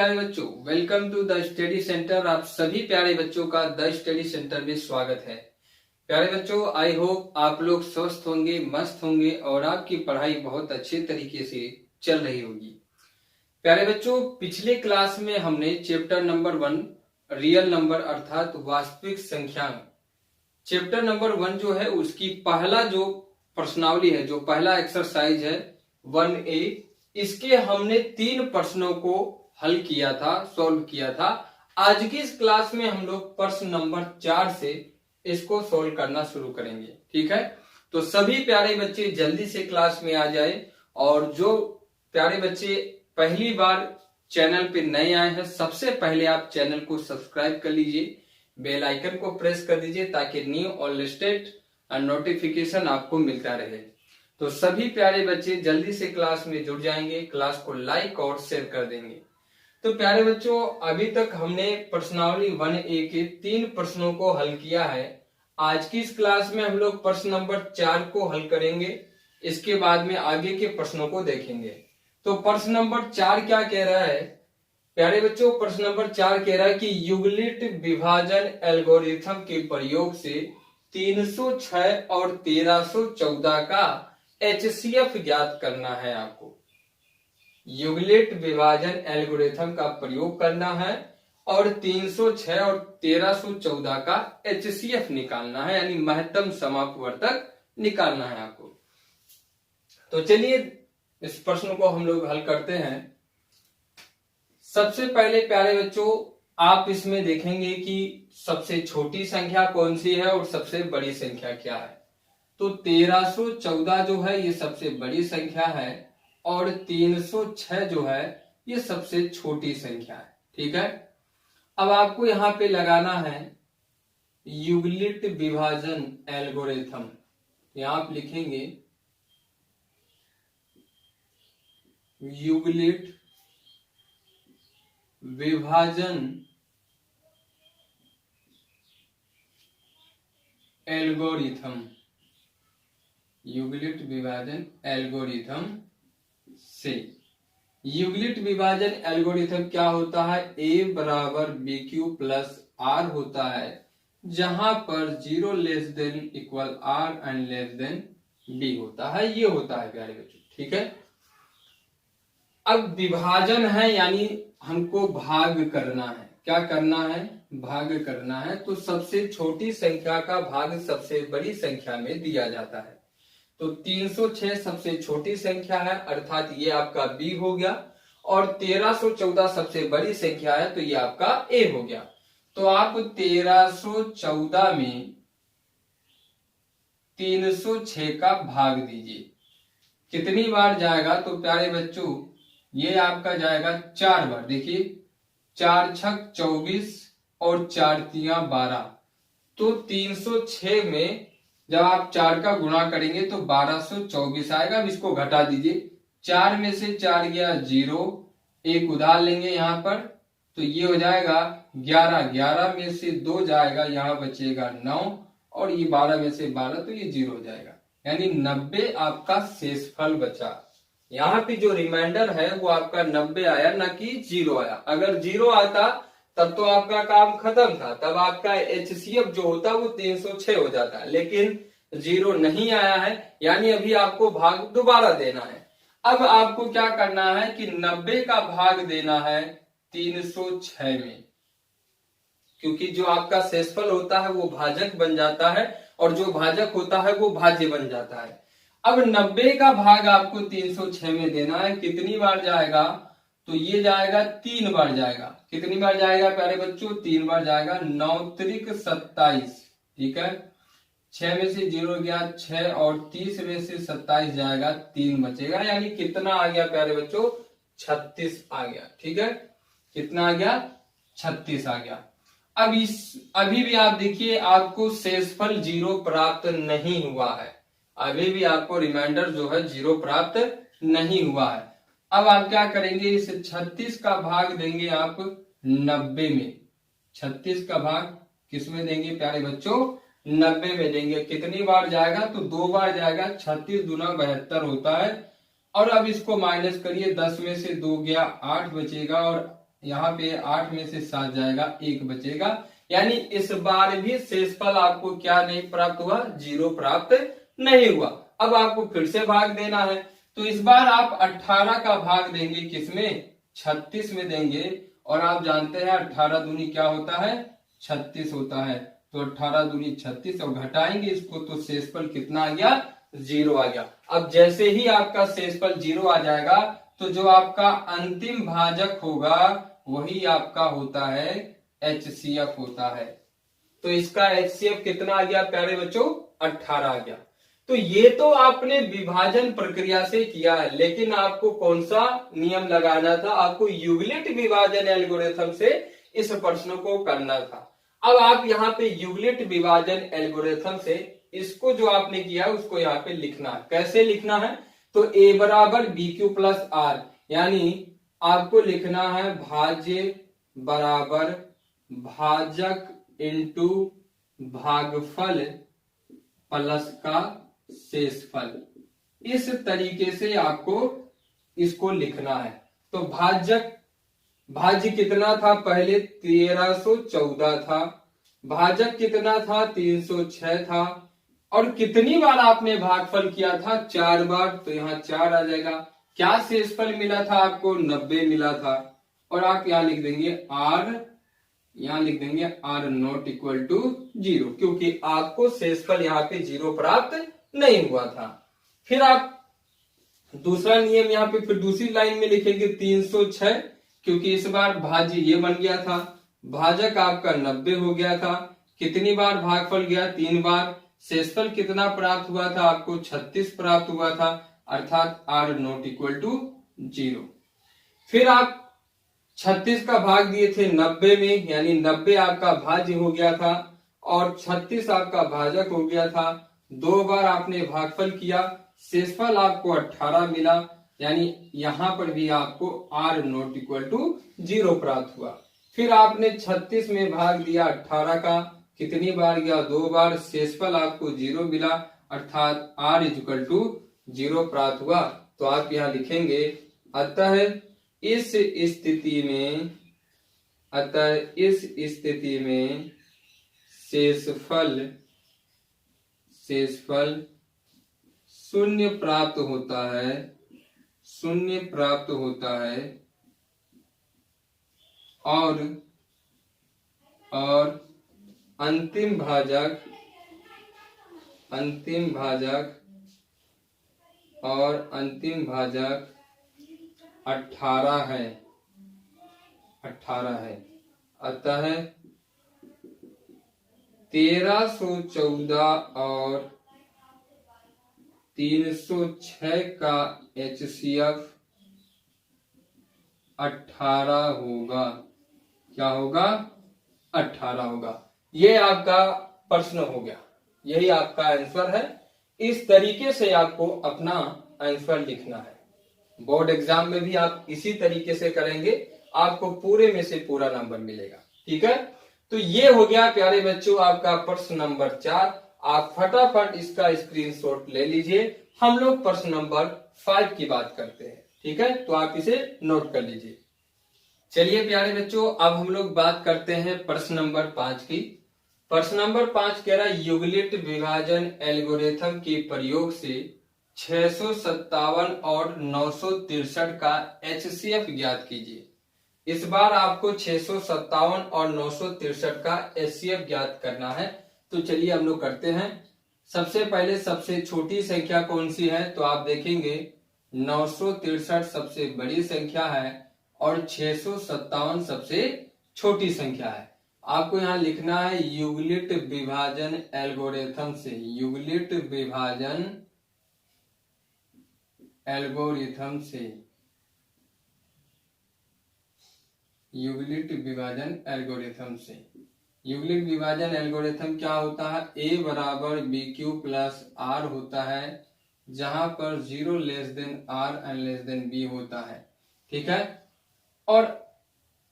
प्यारे बच्चों, welcome to the study centre. आप सभी प्यारे बच्चों का द स्टडी सेंटर में स्वागत है। प्यारे बच्चों, आई होप आप लोग स्वस्थ होंगे, मस्त होंगे और आपकी पढ़ाई बहुत अच्छे तरीके से चल रही होगी। प्यारे बच्चों, पिछले क्लास में हमने चैप्टर नंबर 1 रियल नंबर अर्थात वास्तविक संख्या, चैप्टर नंबर 1 जो है उसकी पहला जो प्रश्नावली है, जो पहला एक्सरसाइज है 1A, इसके हमने 3 प्रश्नों को हल किया था, सॉल्व किया था। आज की इस क्लास में हम लोग प्रश्न नंबर 4 से इसको सॉल्व करना शुरू करेंगे। ठीक है, तो सभी प्यारे बच्चे जल्दी से क्लास में आ जाए और जो प्यारे बच्चे पहली बार चैनल पे नए आए हैं, सबसे पहले आप चैनल को सब्सक्राइब कर लीजिए, बेल आइकन को प्रेस कर दीजिए ताकि न्यू और लेटेस्ट नोटिफिकेशन आपको मिलता रहे। तो सभी प्यारे बच्चे जल्दी से क्लास में जुड़ जाएंगे, क्लास को लाइक और शेयर कर देंगे। तो प्यारे बच्चों, अभी तक हमने प्रश्नावली 1A के 3 प्रश्नों को हल किया है। आज की इस क्लास में हम लोग प्रश्न नंबर 4 को हल करेंगे, इसके बाद में आगे के प्रश्नों को देखेंगे। तो प्रश्न नंबर 4 क्या कह रहा है प्यारे बच्चों? प्रश्न नंबर 4 कह रहा है कि युगलित विभाजन एल्गोरिथम के प्रयोग से 306 और 1314 का HCF ज्ञात करना है। आपको युगलित विभाजन एल्गोरिथम का प्रयोग करना है और 306 और 1314 का HCF निकालना है, यानी महत्तम समापवर्तक निकालना है आपको। तो चलिए इस प्रश्न को हम लोग हल करते हैं। सबसे पहले प्यारे बच्चों, आप इसमें देखेंगे कि सबसे छोटी संख्या कौन सी है और सबसे बड़ी संख्या क्या है। तो 1314 जो है ये सबसे बड़ी संख्या है और 306 जो है ये सबसे छोटी संख्या है। ठीक है, अब आपको यहां पे लगाना है युगलित विभाजन एल्गोरिथम। यहां आप लिखेंगे युगलित विभाजन एल्गोरिथम, युगलित विभाजन एल्गोरिथम से। युगलित विभाजन एल्गोरिथम क्या होता है? A बराबर BQ प्लस R होता है, जहां पर 0 less than equal R and less than B होता है। ये होता है प्यारे बच्चों। ठीक है, अब विभाजन है यानी हमको भाग करना है। क्या करना है? भाग करना है। तो सबसे छोटी संख्या का भाग सबसे बड़ी संख्या में दिया जाता है। तो 306 सबसे छोटी संख्या है, अर्थात ये आपका B हो गया, और 1314 सबसे बड़ी संख्या है, तो ये आपका A हो गया। तो आप 1314 में 306 का भाग दीजिए। कितनी बार जाएगा? तो प्यारे बच्चों ये आपका जाएगा 4 बार। देखिए 4 छक 24 और 4 तिया 12। तो 306 में जब आप 4 का गुणा करेंगे तो 1224 आएगा। अब इसको घटा दीजिए, 4 में से 4 गया 0, एक उधार लेंगे यहाँ पर, तो ये हो जाएगा 11। 11 में से 2 जाएगा, यहाँ बचेगा 9, और ये 12 में से 12, तो ये 0 हो जाएगा, यानी 90 आपका शेषफल बचा। यहाँ पे जो रिमाइंडर है वो आपका 90 आया, ना कि 0 आया। अगर 0 आता तब तो आपका काम खत्म था, तब आपका HCF जो होता वो 306 हो जाता, लेकिन 0 नहीं आया है, यानी अभी आपको भाग दोबारा देना है। अब आपको क्या करना है कि 90 का भाग देना है 306 में, क्योंकि जो आपका शेषफल होता है वो भाजक बन जाता है और जो भाजक होता है वो भाज्य बन जाता है। अब 90 का भाग आपको 306 में देना है। कितनी बार जाएगा? तो ये जाएगा 3 बार जाएगा। कितनी बार जाएगा प्यारे बच्चों? 3 बार जाएगा। 9 त्रिक 27। ठीक है, 6 में से 0 गया 6, और 30 में से 27 जाएगा, 3 बचेगा, यानी कितना आ गया प्यारे बच्चों? 36 आ गया। ठीक है, कितना आ गया? 36 आ गया। अब अभी भी आप देखिए आपको शेषफल 0 प्राप्त नहीं हुआ है। अभी भी आपको रिमाइंडर जो है 0 प्राप्त नहीं हुआ है। अब आप क्या करेंगे? इस 36 का भाग देंगे आप 90 में। 36 का भाग किस में देंगे प्यारे बच्चों? 90 में देंगे। कितनी बार जाएगा? तो 2 बार जाएगा। 36 दूना 72 होता है। और अब इसको माइनस करिए, 10 में से 2 गया 8 बचेगा, और यहाँ पे 8 में से 7 जाएगा, 1 बचेगा। यानी इस बार भी शेषफल आपको क्या नहीं प्राप्त हुआ, 0 प्राप्त नहीं हुआ। अब आपको फिर से भाग देना है, तो इस बार आप 18 का भाग देंगे किसमें, 36 में देंगे। और आप जानते हैं 18 दूनी क्या होता है, 36 होता है। तो 18 दूनी 36 और घटाएंगे इसको तो शेषफल कितना आ गया, 0 आ गया। अब जैसे ही आपका शेषफल 0 आ जाएगा तो जो आपका अंतिम भाजक होगा वही आपका होता है HCF होता है। तो इसका HCF कितना आ गया प्यारे बच्चों, 18 आ गया। तो ये तो आपने विभाजन प्रक्रिया से किया है, लेकिन आपको कौन सा नियम लगाना था, आपको युगलित विभाजन एल्गोरिथम से इस प्रश्न को करना था। अब आप यहाँ पे युगलित विभाजन एल्गोरिथम से इसको जो आपने किया उसको यहाँ पे लिखना है। कैसे लिखना है, तो A बराबर BQ प्लस R, यानी आपको लिखना है भाज्य बराबर भाजक इंटू भागफल प्लस का शेषफल। इस तरीके से आपको इसको लिखना है। तो भाज्य कितना था, पहले 1314 था, भाजक कितना था, 306 था, और कितनी बार आपने भागफल किया था, 4 बार। तो यहाँ 4 आ जाएगा। क्या शेषफल मिला था आपको, 90 मिला था। और आप यहाँ लिख देंगे R, यहाँ लिख देंगे R नॉट इक्वल टू 0, क्योंकि आपको शेषफल यहाँ पे 0 प्राप्त नहीं हुआ था। फिर आप दूसरा नियम यहाँ पे फिर दूसरी लाइन में लिखेंगे 306, क्योंकि इस बार भाज्य ये बन गया था, भाजक आपका 90 हो गया था। कितनी बार भागफल गया, 3 बार। शेषफल कितना प्राप्त हुआ था आपको, 36 प्राप्त हुआ था, अर्थात R नॉट इक्वल टू 0। फिर आप 36 का भाग दिए थे 90 में, यानी 90 आपका भाज्य हो गया था और 36 आपका भाजक हो गया था। 2 बार आपने भागफल किया, शेषफल आपको 18 मिला, यानी यहां पर भी आपको R नॉट इक्वल टू 0 प्राप्त हुआ। फिर आपने 36 में भाग दिया 18 का, कितनी बार गया, 2 बार, शेषफल आपको 0 मिला, अर्थात R इक्वल टू 0 प्राप्त हुआ। तो आप यहाँ लिखेंगे अतः इस स्थिति में शेषफल शून्य प्राप्त होता है, और अंतिम भाजक 18 है। अतः 1314 और 306 का HCF 18 होगा। क्या होगा, 18 होगा। ये आपका प्रश्न हो गया, यही आपका आंसर है। इस तरीके से आपको अपना आंसर लिखना है। बोर्ड एग्जाम में भी आप इसी तरीके से करेंगे, आपको पूरे में से पूरा नंबर मिलेगा। ठीक है, तो ये हो गया प्यारे बच्चों आपका प्रश्न नंबर 4। आप फटाफट इसका स्क्रीनशॉट ले लीजिए। हम लोग प्रश्न नंबर 5 की बात करते हैं। ठीक है, तो आप इसे नोट कर लीजिए। चलिए प्यारे बच्चों, अब हम लोग बात करते हैं प्रश्न नंबर 5 की। प्रश्न नंबर 5 कह रहा है युगलित विभाजन एल्गोरिथम के प्रयोग से 657 और 963 का HCF ज्ञात कीजिए। इस बार आपको 657 और 963 का HCF ज्ञात करना है। तो चलिए हम लोग करते हैं। सबसे पहले सबसे छोटी संख्या कौन सी है, तो आप देखेंगे 963 सबसे बड़ी संख्या है और 657 सबसे छोटी संख्या है। आपको यहाँ लिखना है युगलित विभाजन एल्गोरिथम से, युगलित विभाजन एल्गोरिथम से, युगलित विभाजन एल्गोरिथम से। युगलित विभाजन एल्गोरिथम क्या होता है, A बराबर BQ प्लस R होता है, जहां पर 0 less than R and less than B होता है। ठीक है, और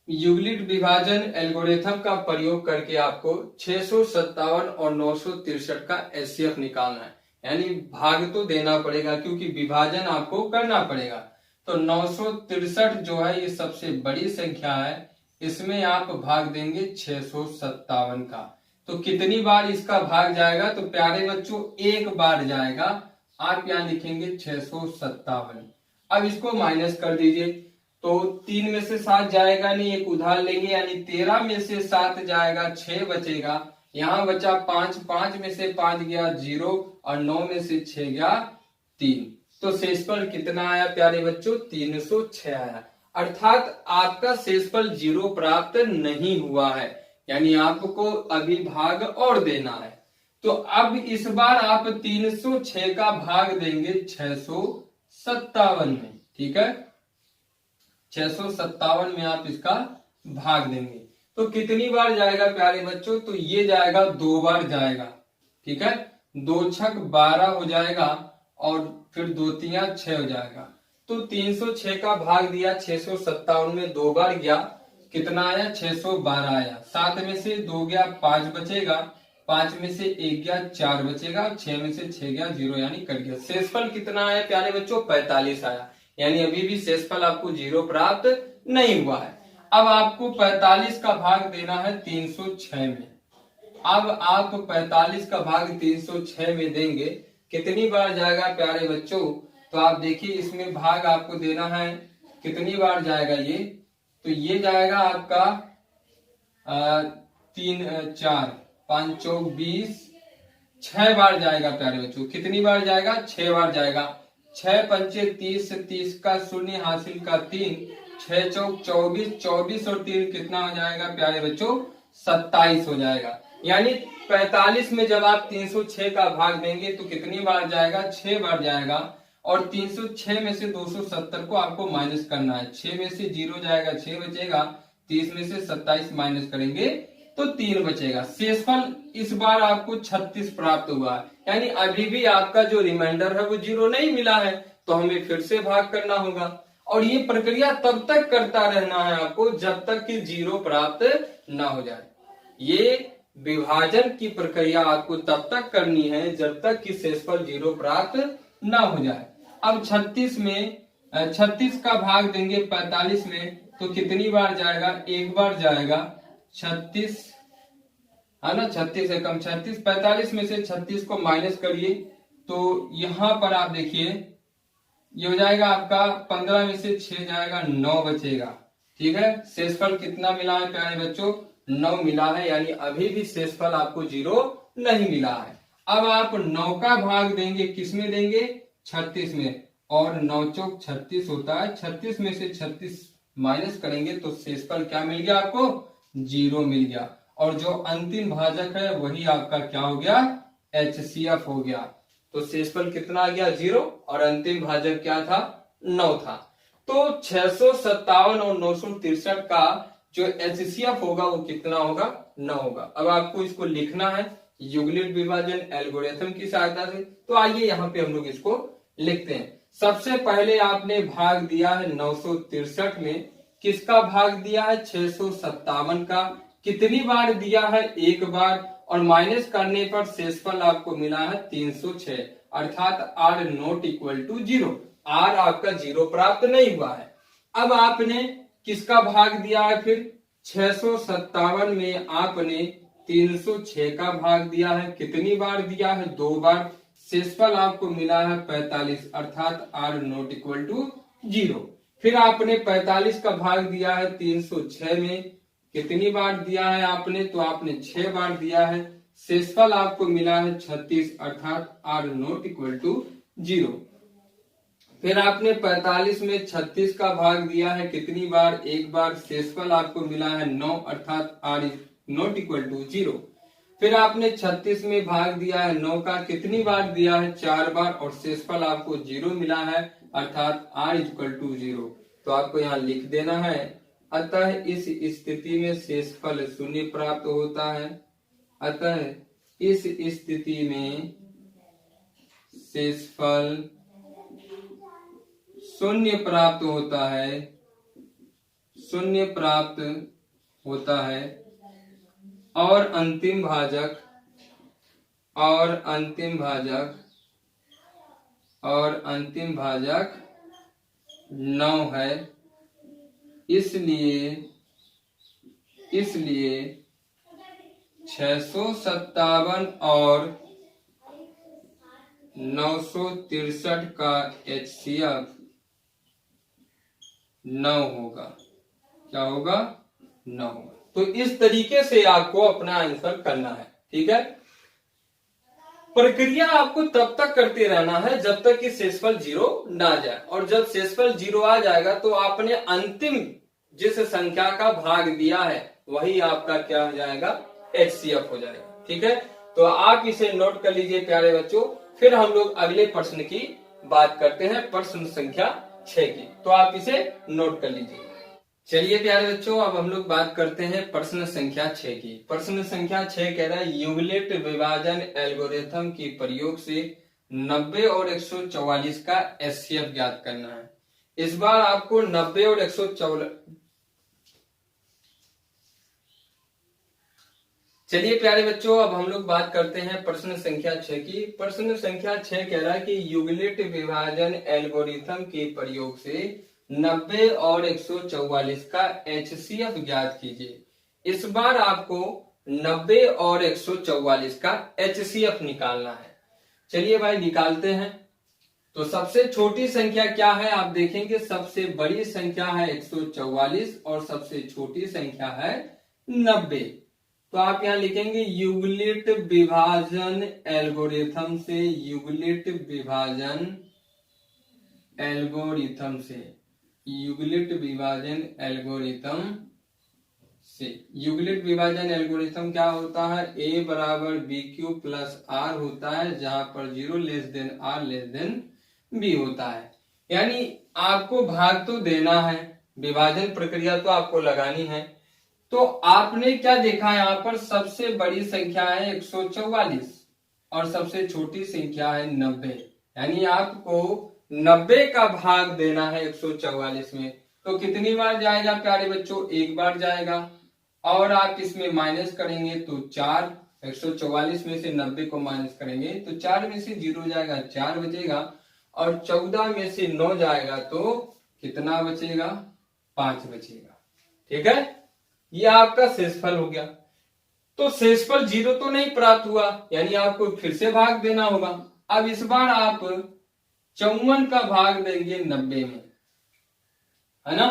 युगलित विभाजन एल्गोरिथम का प्रयोग करके आपको 657 और 963 का HCF निकालना है। यानी भाग तो देना पड़ेगा, क्योंकि विभाजन आपको करना पड़ेगा। तो 963 जो है ये सबसे बड़ी संख्या है, इसमें आप भाग देंगे 657 का। तो कितनी बार इसका भाग जाएगा? तो प्यारे बच्चों एक बार जाएगा। आप यहाँ लिखेंगे 657। अब इसको माइनस कर दीजिए, तो 3 में से 7 जाएगा नहीं, एक उधार लेंगे, यानी 13 में से 7 जाएगा, 6 बचेगा। यहाँ बचा 5, 5 में से 5 गया 0 और 9 में से 6 गया 3। तो शेषफल कितना आया प्यारे बच्चों? 306 आया। अर्थात आपका शेषफल 0 प्राप्त नहीं हुआ है, यानी आपको अभी भाग और देना है। तो अब इस बार आप 306 का भाग देंगे 657 में। ठीक है, 657 में आप इसका भाग देंगे। तो कितनी बार जाएगा प्यारे बच्चों? तो ये जाएगा 2 बार जाएगा। ठीक है, 2 छक 12 हो जाएगा और फिर 2 तिया 6 हो जाएगा। तो 306 का भाग दिया 657 में, 2 बार गया, कितना आया? 612 आया। 7 में से 2 गया 5 बचेगा, 5 में से 1 गया 4 बचेगा, 6 में से 6 गया 0, यानी कट गया। शेषफल कितना आया प्यारे बच्चों? 45 आया, यानी अभी भी शेषफल आपको 0 प्राप्त नहीं हुआ है। अब आपको 45 का भाग देना है 306 में। अब आप 45 का भाग 306 में देंगे, कितनी बार जाएगा प्यारे बच्चों? तो आप देखिए इसमें भाग आपको देना है, कितनी बार जाएगा ये? तो ये जाएगा आपका 3 4 5 चौक 20, 6 बार जाएगा प्यारे बच्चों। कितनी बार जाएगा? 6 बार जाएगा। 6 पंचे 30, 30 का शून्य हासिल का 3, 6 चौक 24, 24 और 3 कितना हो जाएगा प्यारे बच्चों? 27 हो जाएगा। यानी 45 में जब आप 306 का भाग देंगे तो कितनी बार जाएगा? 6 बार जाएगा। और 306 में से 270 को आपको माइनस करना है। 6 में से 0 जाएगा, 6 बचेगा। 30 में से 27 माइनस करेंगे तो 3 बचेगा। शेषफल इस बार आपको 36 प्राप्त हुआ है, यानी अभी भी आपका जो रिमाइंडर है वो 0 नहीं मिला है, तो हमें फिर से भाग करना होगा। और ये प्रक्रिया तब तक करता रहना है आपको जब तक कि 0 प्राप्त ना हो जाए। ये विभाजन की प्रक्रिया आपको तब तक करनी है जब तक कि शेषफल 0 प्राप्त ना हो जाए। अब 36 का भाग देंगे 45 में, तो कितनी बार जाएगा? एक बार जाएगा। 36 है ना, 36 है कम 36, 45 में से 36 को माइनस करिए तो यहां पर आप देखिए ये हो जाएगा आपका 15 में से 6 जाएगा, 9 बचेगा। ठीक है, शेषफल कितना मिला है प्यारे बच्चों? 9 मिला है, यानी अभी भी शेषफल आपको 0 नहीं मिला है। अब आप 9 का भाग देंगे, किस में देंगे? 36 में, और 9 चौक 36 होता है। 36 में से 36 माइनस करेंगे तो शेषफल क्या मिल गया आपको? 0 मिल गया। और जो अंतिम भाजक है वही आपका क्या हो गया? HCF हो गया। तो शेषफल कितना आ गया? 0, और अंतिम भाजक क्या था? 9 था। तो 657 और 963 का जो HCF होगा वो कितना होगा? 9 होगा। अब आपको इसको लिखना है युगलित विभाजन एल्गोरिथम की सहायता से। तो आइए यहाँ पे हम लोग इसको लिखते हैं। सबसे पहले आपने भाग दिया है 963 में, किसका भाग दिया है? 657 का। कितनी बार दिया है? एक बार, और माइनस करने पर शेषफल आपको मिला है 306, अर्थात R not equal to 0। R आपका 0 प्राप्त नहीं हुआ है। अब आपने किसका भाग दिया है? फिर 657 में आपने 306 का भाग दिया है। कितनी बार दिया है? 2 बार। शेषफल आपको मिला है 45, अर्थात R नॉट इक्वल टू 0। फिर आपने 45 का भाग दिया है 306 में, कितनी बार दिया है आपने? तो आपने 6 बार दिया है। शेषफल आपको मिला है 36, अर्थात R नॉट इक्वल टू 0। फिर आपने 45 में 36 का भाग दिया है, कितनी बार? एक बार। शेषफल आपको मिला है 9, अर्थात R नॉट इक्वल टू 0। फिर आपने 36 में भाग दिया है 9 का, कितनी बार दिया है? 4 बार, और शेषफल आपको 0 मिला है, अर्थात R इक्वल टू 0। तो आपको यहाँ लिख देना है, अतः इस स्थिति में शेषफल 0 प्राप्त होता है। अतः इस स्थिति में शेषफल 0 प्राप्त होता है, 0 प्राप्त होता है। और अंतिम भाजक 9 है, इसलिए 657 और 963 का HCF 9 होगा। क्या होगा? 9 होगा। तो इस तरीके से आपको अपना आंसर करना है। ठीक है, प्रक्रिया आपको तब तक करते रहना है जब तक कि शेषफल 0 ना जाए, और जब शेषफल 0 आ जाएगा तो आपने अंतिम जिस संख्या का भाग दिया है वही आपका क्या हो जाएगा? HCF हो जाएगा। ठीक है, तो आप इसे नोट कर लीजिए प्यारे बच्चों। फिर हम लोग अगले प्रश्न की बात करते हैं, प्रश्न संख्या 6 की। तो आप इसे नोट कर लीजिए। चलिए प्यारे बच्चों, अब हम लोग बात करते हैं प्रश्न संख्या 6 की। प्रश्न संख्या 6 कह रहा है युगलित विभाजन एल्गोरिथम के प्रयोग से 90 और 144 का HCF ज्ञात करना है। इस बार आपको 90 और 144। चलिए प्यारे बच्चों, अब हम लोग बात करते हैं प्रश्न संख्या 6 की। प्रश्न संख्या 6 कह रहा है कि युगलित विभाजन एल्गोरिथम के प्रयोग से 90 और 144 का HCF ज्ञात कीजिए। इस बार आपको 90 और 144 का HCF निकालना है। चलिए भाई निकालते हैं। तो सबसे छोटी संख्या क्या है आप देखेंगे, सबसे बड़ी संख्या है 144 और सबसे छोटी संख्या है 90। तो आप यहां लिखेंगे युगलित विभाजन एल्गोरिथम से, युगलित विभाजन एल्गोरिथम से, युगलित विभाजन एल्गोरिथम से। युगलित विभाजन एल्गोरिथम क्या होता है? A बराबर BQ प्लस R होता है, जहां पर 0 less than R less than B होता है। यानी आपको भाग तो देना है, विभाजन प्रक्रिया तो आपको लगानी है। तो आपने क्या देखा, यहाँ पर सबसे बड़ी संख्या है 144 और सबसे छोटी संख्या है 90। यानी आपको 90 का भाग देना है 144 में। तो कितनी बार जाएगा प्यारे बच्चों? एक बार जाएगा। और आप इसमें माइनस करेंगे तो 4, 144 में से 90 को माइनस करेंगे तो 4 में से 0 जाएगा, 4 बचेगा। और 14 में से 9 जाएगा तो कितना बचेगा? 5 बचेगा। ठीक है, ये आपका शेषफल हो गया। तो शेषफल 0 तो नहीं प्राप्त हुआ, यानी आपको फिर से भाग देना होगा। अब इस बार आप 54 का भाग देंगे 90 में, है ना,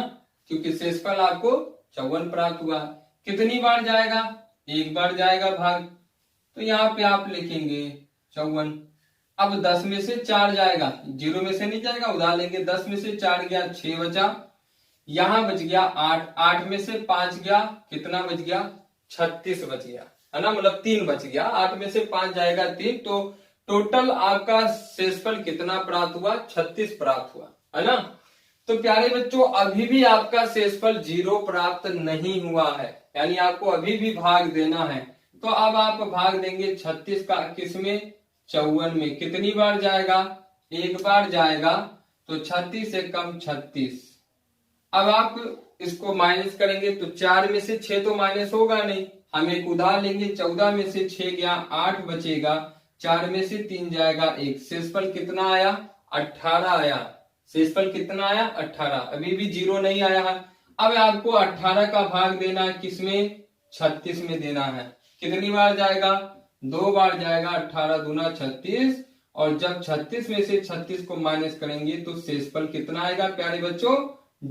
क्योंकि शेषफल आपको 54 प्राप्त हुआ। कितनी बार जाएगा? एक बार जाएगा भाग। तो यहाँ पे आप लिखेंगे 54। अब 10 में से 4 जाएगा, 0 में से नहीं जाएगा, उधार लेंगे। 10 में से 4 गया, 6 बचा। यहां बच गया 8, 8 में से 5 गया, कितना बच गया? 36 बच गया, है ना, मतलब 3 बच गया। 8 में से 5 जाएगा 3, तो टोटल आपका शेषफल कितना प्राप्त हुआ? 36 प्राप्त हुआ, है ना। तो प्यारे बच्चों अभी भी आपका शेषफल 0 प्राप्त नहीं हुआ है, यानी आपको अभी भी भाग देना है। तो अब आप भाग देंगे 36 का, किसमें? 54 में। कितनी बार जाएगा? एक बार जाएगा। तो 36 से कम 36। अब आप इसको माइनस करेंगे तो 4 में से 6 तो माइनस होगा नहीं, हम एक उधार लेंगे। 14 में से 6 गया, 8 बचेगा। 4 में से 3 जाएगा 1। शेषफल कितना आया? 18 आया। शेषफल कितना आया? 18। अभी भी 0 नहीं आया है। अब आपको 18 का भाग देना है, किसमें? 36 में देना है। कितनी बार जाएगा? 2 बार जाएगा। 18 दूना 36, और जब 36 में से 36 को माइनस करेंगे तो शेषफल कितना आएगा प्यारे बच्चों?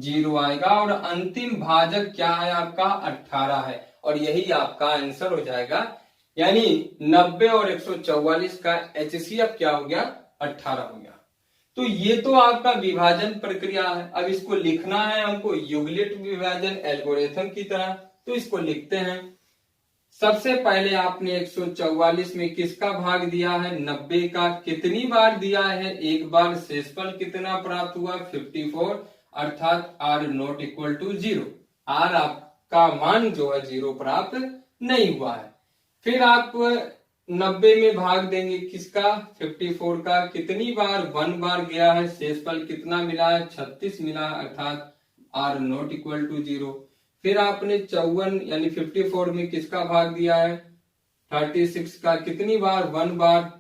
0 आएगा। और अंतिम भाजक क्या है आपका? 18 है, और यही आपका आंसर हो जाएगा। यानी 90 और 144 का HCF क्या हो गया? 18 हो गया। तो ये तो आपका विभाजन प्रक्रिया है। अब इसको लिखना है हमको युगलित विभाजन एल्गोरिथम की तरह, तो इसको लिखते हैं। सबसे पहले आपने 144 में किसका भाग दिया है? 90 का। कितनी बार दिया है? एक बार। शेषफल कितना प्राप्त हुआ? 54, अर्थात R not equal to 0। R आपका मान जो है 0 प्राप्त नहीं हुआ है। फिर आप 90 में भाग देंगे किसका? 54 का। कितनी बार? 1 बार गया है। शेषफल कितना मिला है? 36 मिला है, अर्थात R नॉट इक्वल टू 0। फिर आपने 54 यानी 54 में किसका भाग दिया है? 36 का। कितनी बार? 1 बार।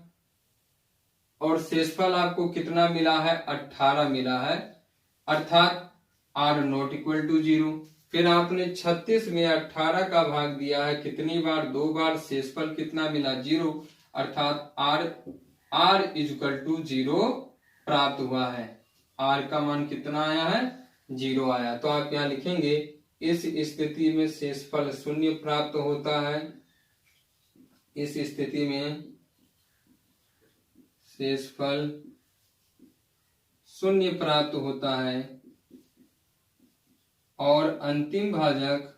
और शेषफल आपको कितना मिला है? 18 मिला है। अर्थात r नॉट इक्वल टू 0। फिर आपने 36 में 18 का भाग दिया है कितनी बार, 2 बार, शेषफल कितना मिला 0, अर्थात r इज इक्वल टू 0 प्राप्त हुआ है। r का मान कितना आया है, 0 आया। तो आप यहाँ लिखेंगे इस स्थिति में शेषफल शून्य प्राप्त होता है। इस स्थिति में शेषफल शून्य प्राप्त होता है और अंतिम भाजक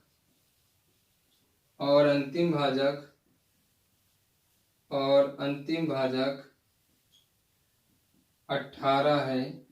18 है।